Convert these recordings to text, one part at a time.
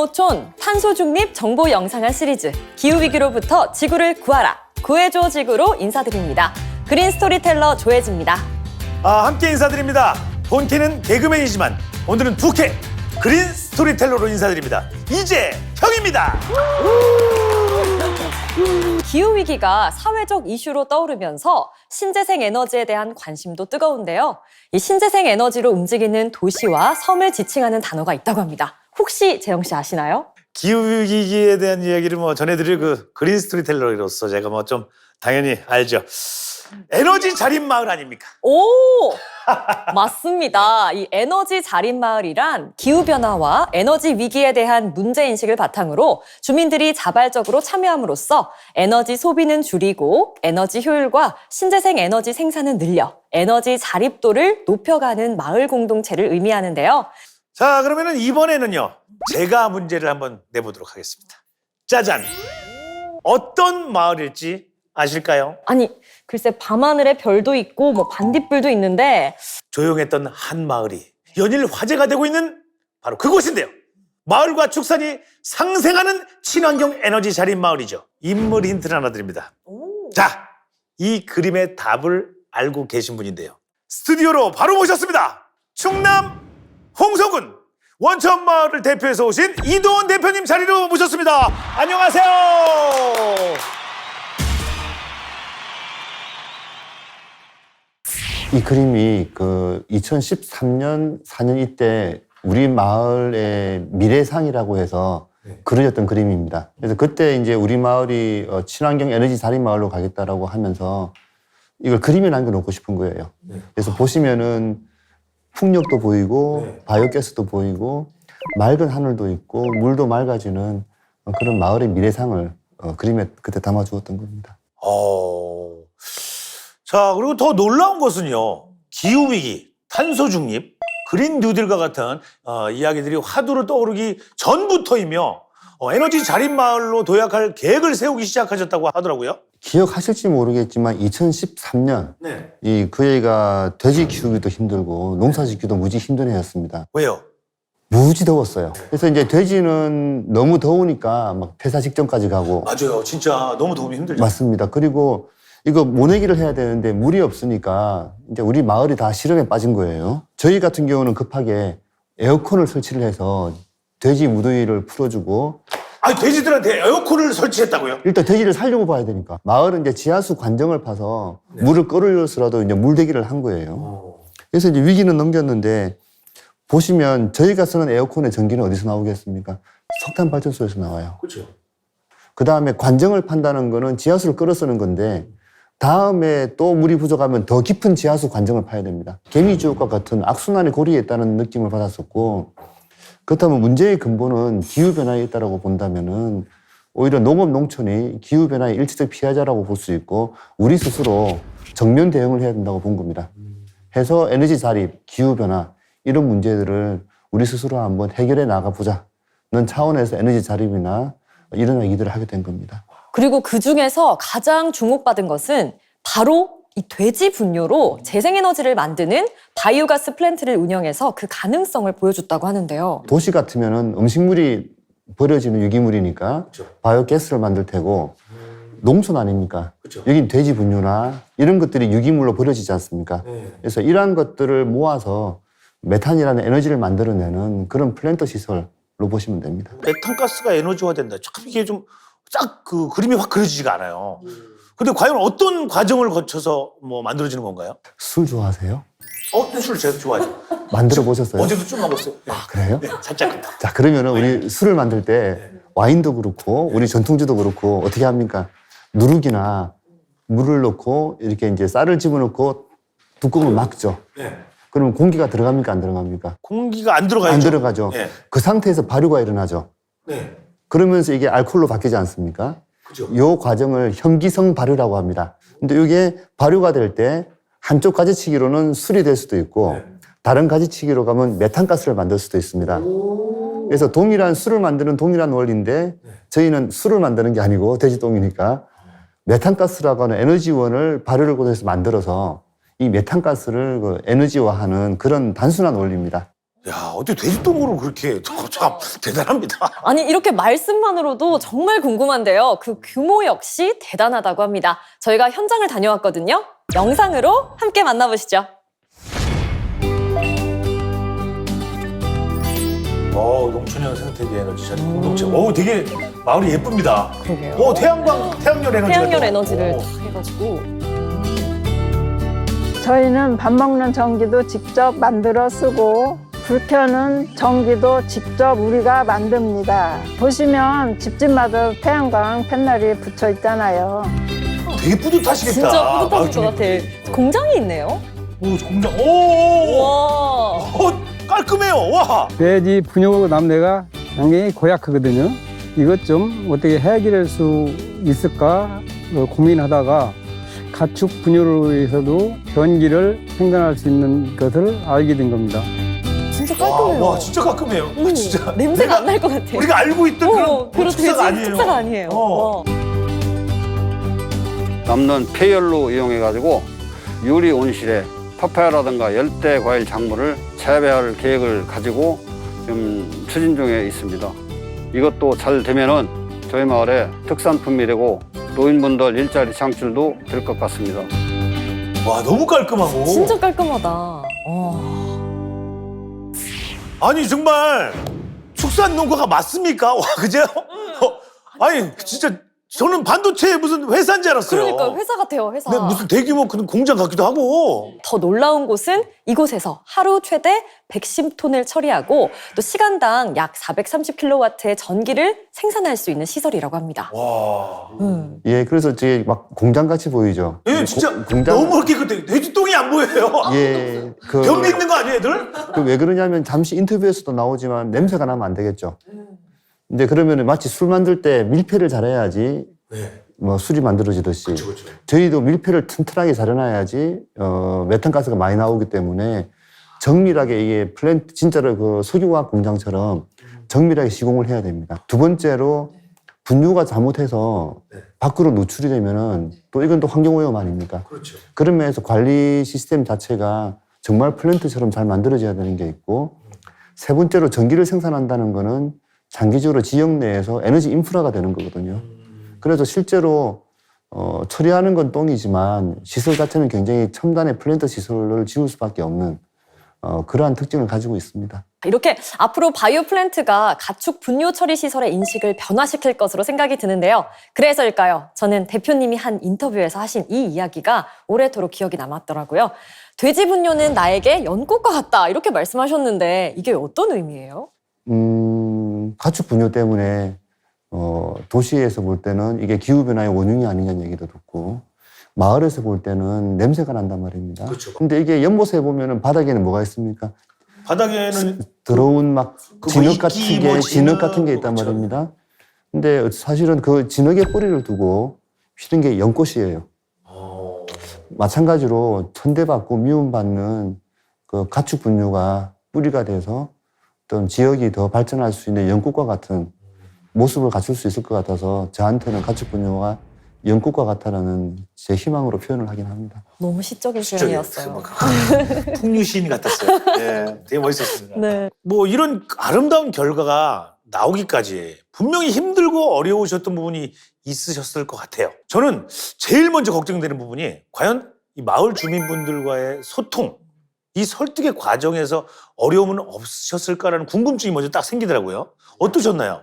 농어촌 탄소 중립 정보 영상화 시리즈 기후위기로부터 지구를 구하라. 구해줘 지구로 인사드립니다. 그린 스토리텔러 조혜지입니다. 함께 인사드립니다. 본캐는 개그맨이지만 오늘은 부캐 그린 스토리텔러로 인사드립니다. 이재형입니다. 기후위기가 사회적 이슈로 떠오르면서 신재생 에너지에 대한 관심도 뜨거운데요. 이 신재생 에너지로 움직이는 도시와 섬을 지칭하는 단어가 있다고 합니다. 혹시 재영 씨 아시나요? 기후위기에 대한 이야기를 전해드릴 그린 스토리텔러로서 제가 좀 당연히 알죠. 에너지 자립 마을 아닙니까? 오! 맞습니다. 이 에너지 자립 마을이란 기후변화와 에너지 위기에 대한 문제인식을 바탕으로 주민들이 자발적으로 참여함으로써 에너지 소비는 줄이고 에너지 효율과 신재생 에너지 생산은 늘려 에너지 자립도를 높여가는 마을 공동체를 의미하는데요. 자, 그러면은 이번에는요. 제가 문제를 한번 내보도록 하겠습니다. 짜잔! 어떤 마을일지 아실까요? 아니, 글쎄 밤하늘에 별도 있고 반딧불도 있는데 조용했던 한 마을이 연일 화제가 되고 있는 바로 그곳인데요. 마을과 축산이 상생하는 친환경 에너지 자립 마을이죠. 인물 힌트를 하나 드립니다. 자, 이 그림의 답을 알고 계신 분인데요. 스튜디오로 바로 모셨습니다. 충남 홍성군 원천마을을 대표해서 오신 이도원 대표님 자리로 모셨습니다. 안녕하세요. 이 그림이 2013년, 4년 이때 우리 마을의 미래상이라고 해서 그려졌던 그림입니다. 그래서 그때 이제 우리 마을이 친환경 에너지 자립 마을로 가겠다라고 하면서 이걸 그림에 남겨놓고 싶은 거예요. 그래서 보시면은 풍력도 보이고 바이오가스도 보이고 맑은 하늘도 있고 물도 맑아지는 그런 마을의 미래상을 그림에 그때 담아주었던 겁니다. 자, 그리고 더 놀라운 것은요. 기후위기, 탄소중립, 그린 뉴딜과 같은 이야기들이 화두로 떠오르기 전부터이며 에너지 자립마을로 도약할 계획을 세우기 시작하셨다고 하더라고요. 기억하실지 모르겠지만 2013년 그 애가 돼지 키우기도 힘들고 농사 짓기도 무지 힘든 해였습니다. 왜요? 무지 더웠어요. 그래서 이제 돼지는 너무 더우니까 막 폐사 직전까지 가고. 맞아요. 진짜 너무 도움이 힘들죠. 맞습니다. 그리고 이거 모내기를 해야 되는데 물이 없으니까 이제 우리 마을이 다 시름에 빠진 거예요. 저희 같은 경우는 급하게 에어컨을 설치를 해서 돼지 무더위를 풀어주고. 아니, 돼지들한테 에어컨을 설치했다고요? 일단 돼지를 살려고 봐야 되니까. 마을은 이제 지하수 관정을 파서 물을 끌어올려서라도 이제 물대기를 한 거예요. 그래서 이제 위기는 넘겼는데 보시면 저희가 쓰는 에어컨의 전기는 어디서 나오겠습니까? 석탄 발전소에서 나와요. 그렇죠. 그 다음에 관정을 판다는 거는 지하수를 끌어 쓰는 건데 다음에 또 물이 부족하면 더 깊은 지하수 관정을 파야 됩니다. 개미지옥과 같은 악순환의 고리에 있다는 느낌을 받았었고, 그렇다면 문제의 근본은 기후변화에 있다고 본다면은 오히려 농업, 농촌이 기후변화의 일차적 피해자라고 볼 수 있고 우리 스스로 정면 대응을 해야 된다고 본 겁니다. 해서 에너지 자립, 기후변화 이런 문제들을 우리 스스로 한번 해결해 나가보자는 차원에서 에너지 자립이나 이런 얘기들을 하게 된 겁니다. 그리고 그중에서 가장 주목받은 것은 바로 이 돼지 분뇨로 재생에너지를 만드는 바이오가스 플랜트를 운영해서 그 가능성을 보여줬다고 하는데요. 도시 같으면은 음식물이 버려지는 유기물이니까 바이오가스를 만들 테고 농촌 아닙니까? 여긴 돼지 분뇨나 이런 것들이 유기물로 버려지지 않습니까? 그래서 이러한 것들을 모아서 메탄이라는 에너지를 만들어내는 그런 플랜트 시설로 보시면 됩니다. 메탄가스가 에너지화 된다. 참 이게 좀 딱 그림이 확 그려지지가 않아요. 근데 과연 어떤 과정을 거쳐서 만들어지는 건가요? 술 좋아하세요? 술 제가 좋아하죠. 만들어 보셨어요? 어제도 좀 먹었어요. 아, 그래요? 네, 살짝. 자, 그러면은 우리 술을 만들 때 와인도 그렇고 우리 전통주도 그렇고 어떻게 합니까? 누룩이나 물을 넣고 이렇게 이제 쌀을 집어넣고 뚜껑을 막죠. 그러면 공기가 들어갑니까? 안 들어갑니까? 공기가 안 들어가요. 안 들어가죠. 그 상태에서 발효가 일어나죠. 그러면서 이게 알코올로 바뀌지 않습니까? 그죠. 이 과정을 현기성 발효라고 합니다. 근데 이게 발효가 될 때 한쪽 가지치기로는 술이 될 수도 있고 다른 가지치기로 가면 메탄가스를 만들 수도 있습니다. 그래서 동일한 술을 만드는 동일한 원리인데 저희는 술을 만드는 게 아니고 돼지똥이니까 메탄가스라고 하는 에너지원을 발효를 고해서 만들어서 이 메탄가스를 에너지화하는 그런 단순한 원리입니다. 야, 어떻게 돼지똥으로 그렇게 참 대단합니다. 아니, 이렇게 말씀만으로도 정말 궁금한데요. 그 규모 역시 대단하다고 합니다. 저희가 현장을 다녀왔거든요. 영상으로 함께 만나보시죠. 농촌형 생태계 에너지 자리 공동체. 되게 마을이 예쁩니다. 그러게요. 태양열 에너지. 태양열 에너지를 다 해가지고. 저희는 밥 먹는 전기도 직접 만들어 쓰고 불 켜는 전기도 직접 우리가 만듭니다. 보시면 집집마다 태양광 패널이 붙여 있잖아요. 되게 뿌듯하시겠다. 진짜 뿌듯하실 것 마을 같아. 주민분들. 공장이 있네요. 공장. 와. 깔끔해요. 와. 돼지 분유 남내가 굉장히 고약하거든요. 이것 좀 어떻게 해결할 수 있을까 고민하다가 가축 분유로 해서도 전기를 생산할 수 있는 것을 알게 된 겁니다. 진짜 깔끔해요. 와, 진짜 깔끔해요. 진짜. 냄새가 안 날 것 같아. 우리가 알고 있던 그런 그런 축사가 돼지 아니에요. 축사가 아니에요. 와. 남는 폐열로 이용해가지고 유리 온실에 파파야라든가 열대 과일 작물을 재배할 계획을 가지고 지금 추진 중에 있습니다. 이것도 잘 되면은 저희 마을의 특산품이 되고 노인분들 일자리 창출도 될 것 같습니다. 와, 너무 깔끔하고. 진짜 깔끔하다. 아니, 정말 축산 농가가 맞습니까? 와, 그죠? 아니, 진짜 저는 반도체 무슨 회사인 줄 알았어요. 그러니까 회사 같아요, 회사. 네, 무슨 대규모 그런 공장 같기도 하고. 더 놀라운 곳은 이곳에서 하루 최대 110톤을 처리하고 또 시간당 약 430kW의 전기를 생산할 수 있는 시설이라고 합니다. 와. 예, 그래서 저게 막 공장같이 보이죠. 예, 진짜 공장. 너무 깨끗해. 돼지똥이 안 보여요. 예, 변비 있는 거 아니에요, 애들? 왜 그러냐면 잠시 인터뷰에서도 나오지만 냄새가 나면 안 되겠죠. 이제 그러면 마치 술 만들 때 밀폐를 잘해야지 네. 뭐 술이 만들어지듯이 그렇죠. 저희도 밀폐를 튼튼하게 잘해놔야지 메탄가스가 많이 나오기 때문에 정밀하게 이게 플랜트 진짜로 그 석유화학 공장처럼 정밀하게 시공을 해야 됩니다. 두 번째로 분유가 잘못해서 밖으로 노출이 되면은 또 이건 또 환경오염 아닙니까? 그렇죠. 그런 면에서 관리 시스템 자체가 정말 플랜트처럼 잘 만들어져야 되는 게 있고 세 번째로 전기를 생산한다는 거는 장기적으로 지역 내에서 에너지 인프라가 되는 거거든요. 그래서 실제로 처리하는 건 똥이지만 시설 자체는 굉장히 첨단의 플랜트 시설을 지을 수밖에 없는 그러한 특징을 가지고 있습니다. 이렇게 앞으로 바이오 플랜트가 가축 분유 처리 시설의 인식을 변화시킬 것으로 생각이 드는데요. 그래서일까요? 저는 대표님이 한 인터뷰에서 하신 이 이야기가 오래도록 기억이 남았더라고요. 돼지 분유는 나에게 연꽃과 같다 이렇게 말씀하셨는데 이게 어떤 의미예요? 가축 분유 때문에 도시에서 볼 때는 이게 기후변화의 원흉이 아니냐는 얘기도 듣고 마을에서 볼 때는 냄새가 난단 말입니다. 그렇죠. 근데 이게 연못에 보면은 바닥에는 뭐가 있습니까? 바닥에는 더러운 막 진흙 같은 이끼, 게, 뭐 진흙 같은 게 있단 그렇죠. 말입니다. 근데 사실은 그 진흙에 뿌리를 두고 휘는 게 연꽃이에요. 마찬가지로 천대받고 미움받는 그 가축 분유가 뿌리가 돼서 어떤 지역이 더 발전할 수 있는 연꽃과 같은 모습을 갖출 수 있을 것 같아서 저한테는 가축 분유가 연꽃과 같다라는 제 희망으로 표현을 하긴 합니다. 너무 시적인 표현이었어요. 풍류시인 같았어요. 네, 되게 멋있었습니다. 네. 뭐 이런 아름다운 결과가 나오기까지 분명히 힘들고 어려우셨던 부분이 있으셨을 것 같아요. 저는 제일 먼저 걱정되는 부분이 과연 이 마을 주민분들과의 소통, 이 설득의 과정에서 어려움은 없으셨을까라는 궁금증이 먼저 딱 생기더라고요. 어떠셨나요?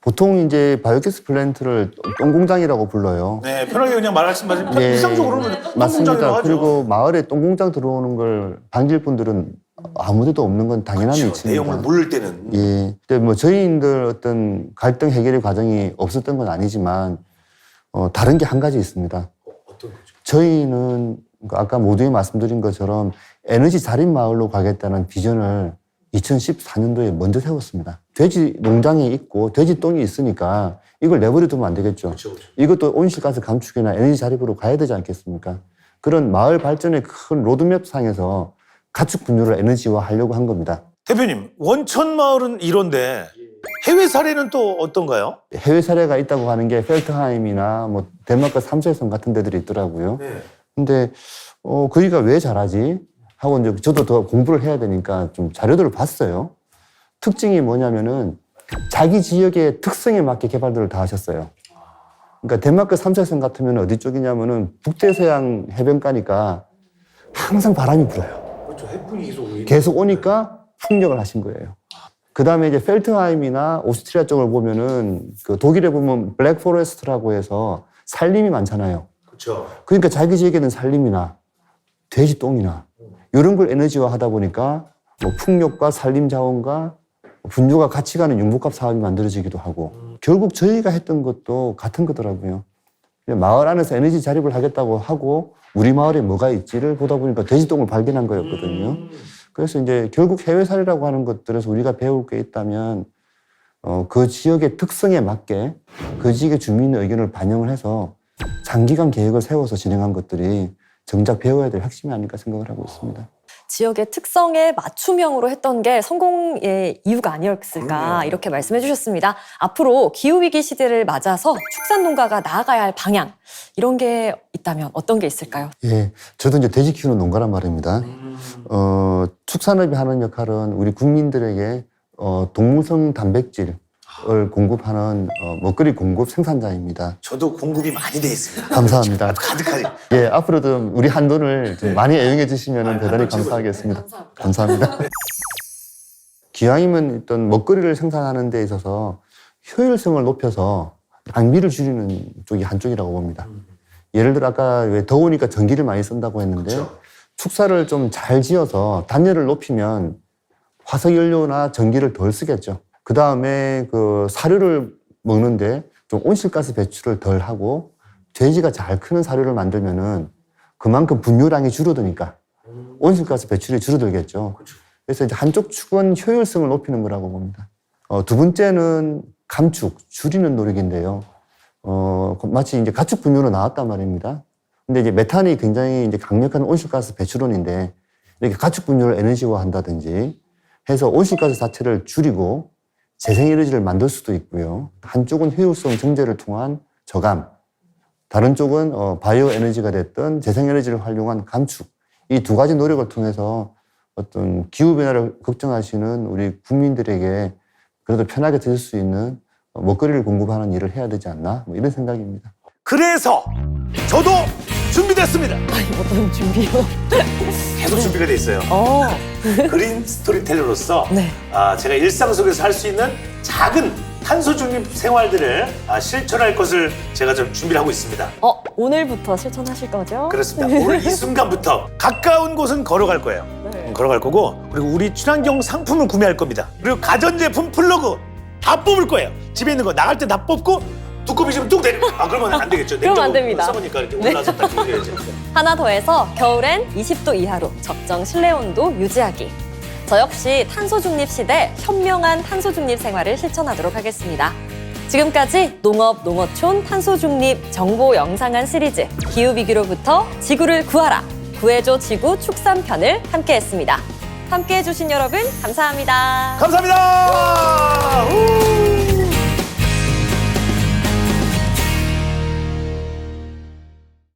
보통 이제 바이오가스 플랜트를 똥공장이라고 불러요. 네, 편하게 그냥 말씀하시면 예, 일상적으로는 맞습니다. 똥공장이라고 하죠. 그리고 마을에 똥공장 들어오는 걸 반길 분들은 아무데도 없는 건 당연한 그렇죠. 이치입니다. 내용을 모를 때는. 예. 근데 뭐 저희들 어떤 갈등 해결의 과정이 없었던 건 아니지만 다른 게 한 가지 있습니다. 어떤 거죠? 저희는 아까 모두에 말씀드린 것처럼 에너지 자립 마을로 가겠다는 비전을 2014년도에 먼저 세웠습니다. 돼지 농장이 있고 돼지 똥이 있으니까 이걸 내버려 두면 안 되겠죠. 그렇죠. 이것도 온실가스 감축이나 에너지 자립으로 가야 되지 않겠습니까? 그런 마을 발전의 큰 로드맵 상에서 가축 분유를 에너지화 하려고 한 겁니다. 대표님, 원천 마을은 이런데 해외 사례는 또 어떤가요? 해외 사례가 있다고 하는 게 펠트하임이나 뭐 덴마크 삼세성 같은 데들이 있더라고요. 네. 근데 거기가 왜 잘하지? 하고 이제 저도 더 공부를 해야 되니까 좀 자료들을 봤어요. 특징이 뭐냐면은 자기 지역의 특성에 맞게 개발들을 다 하셨어요. 그러니까 덴마크 삼색선 같으면 어디 쪽이냐면은 북대서양 해변가니까 항상 바람이 불어요. 그렇죠. 해풍이 계속 오니까 풍력을 하신 거예요. 그 다음에 이제 펠트하임이나 오스트리아 쪽을 보면은 그 독일에 보면 블랙포레스트라고 해서 산림이 많잖아요. 그렇죠. 그러니까 자기 지역에는 산림이나 돼지 똥이나 이런 걸 에너지화 하다 보니까 뭐 풍력과 산림 자원과 분유가 같이 가는 융복합 사업이 만들어지기도 하고 결국 저희가 했던 것도 같은 거더라고요. 마을 안에서 에너지 자립을 하겠다고 하고 우리 마을에 뭐가 있지를 보다 보니까 돼지똥을 발견한 거였거든요. 그래서 이제 결국 해외 사례라고 하는 것들에서 우리가 배울 게 있다면 그 지역의 특성에 맞게 그 지역의 주민의 의견을 반영을 해서 장기간 계획을 세워서 진행한 것들이 정작 배워야 될 핵심이 아닐까 생각을 하고 있습니다. 지역의 특성에 맞춤형으로 했던 게 성공의 이유가 아니었을까 이렇게 말씀해 주셨습니다. 앞으로 기후위기 시대를 맞아서 축산농가가 나아가야 할 방향 이런 게 있다면 어떤 게 있을까요? 예, 저도 이제 돼지 키우는 농가란 말입니다. 축산업이 하는 역할은 우리 국민들에게 동물성 단백질을 공급하는 먹거리 공급 생산자입니다. 저도 공급이 많이 돼 있습니다. 감사합니다. 가득하게. 예, 앞으로도 우리 한돈을 좀 많이 애용해 주시면 대단히 감사하겠습니다. 감사합니다. 기왕이면 어떤 먹거리를 생산하는 데 있어서 효율성을 높여서 낭비를 줄이는 쪽이 한쪽이라고 봅니다. 예를 들어 아까 왜 더우니까 전기를 많이 쓴다고 했는데 그렇죠. 축사를 좀 잘 지어서 단열을 높이면 화석연료나 전기를 덜 쓰겠죠. 그 다음에 그 사료를 먹는데 좀 온실가스 배출을 덜 하고 돼지가 잘 크는 사료를 만들면은 그만큼 분유량이 줄어드니까 온실가스 배출이 줄어들겠죠. 그래서 이제 한쪽 축은 효율성을 높이는 거라고 봅니다. 두 번째는 감축, 줄이는 노력인데요. 마치 이제 가축 분유로 나왔단 말입니다. 근데 이제 메탄이 굉장히 이제 강력한 온실가스 배출원인데 이렇게 가축 분유를 에너지화 한다든지 해서 온실가스 자체를 줄이고 재생에너지를 만들 수도 있고요. 한쪽은 효율성 증대를 통한 저감, 다른 쪽은 바이오 에너지가 됐던 재생에너지를 활용한 감축. 이 두 가지 노력을 통해서 어떤 기후변화를 걱정하시는 우리 국민들에게 그래도 편하게 드실 수 있는 먹거리를 공급하는 일을 해야 되지 않나? 뭐 이런 생각입니다. 그래서 저도 준비됐습니다. 어떤 준비요? 계속 준비가 돼 있어요. 그린 스토리텔러로서 네. 제가 일상 속에서 할 수 있는 작은 탄소 중립 생활들을 실천할 것을 제가 좀 준비를 하고 있습니다. 오늘부터 실천하실 거죠? 그렇습니다. 오늘 이 순간부터 가까운 곳은 걸어갈 거예요. 네. 걸어갈 거고 그리고 우리 친환경 상품을 구매할 겁니다. 그리고 가전제품 플러그 다 뽑을 거예요. 집에 있는 거 나갈 때 다 뽑고 두꺼비 좀 뚝 내려. 그러면 안 되겠죠. 그러면 안 됩니다. 써보니까 이렇게 올라서 딱 돌려야죠. 하나 더 해서 겨울엔 20도 이하로 적정 실내 온도 유지하기. 저 역시 탄소 중립 시대 현명한 탄소 중립 생활을 실천하도록 하겠습니다. 지금까지 농업 농어촌 탄소 중립 정보 영상한 시리즈 기후위기로부터 지구를 구하라. 구해줘 지구 축산편을 함께했습니다. 함께해주신 여러분 감사합니다. 감사합니다.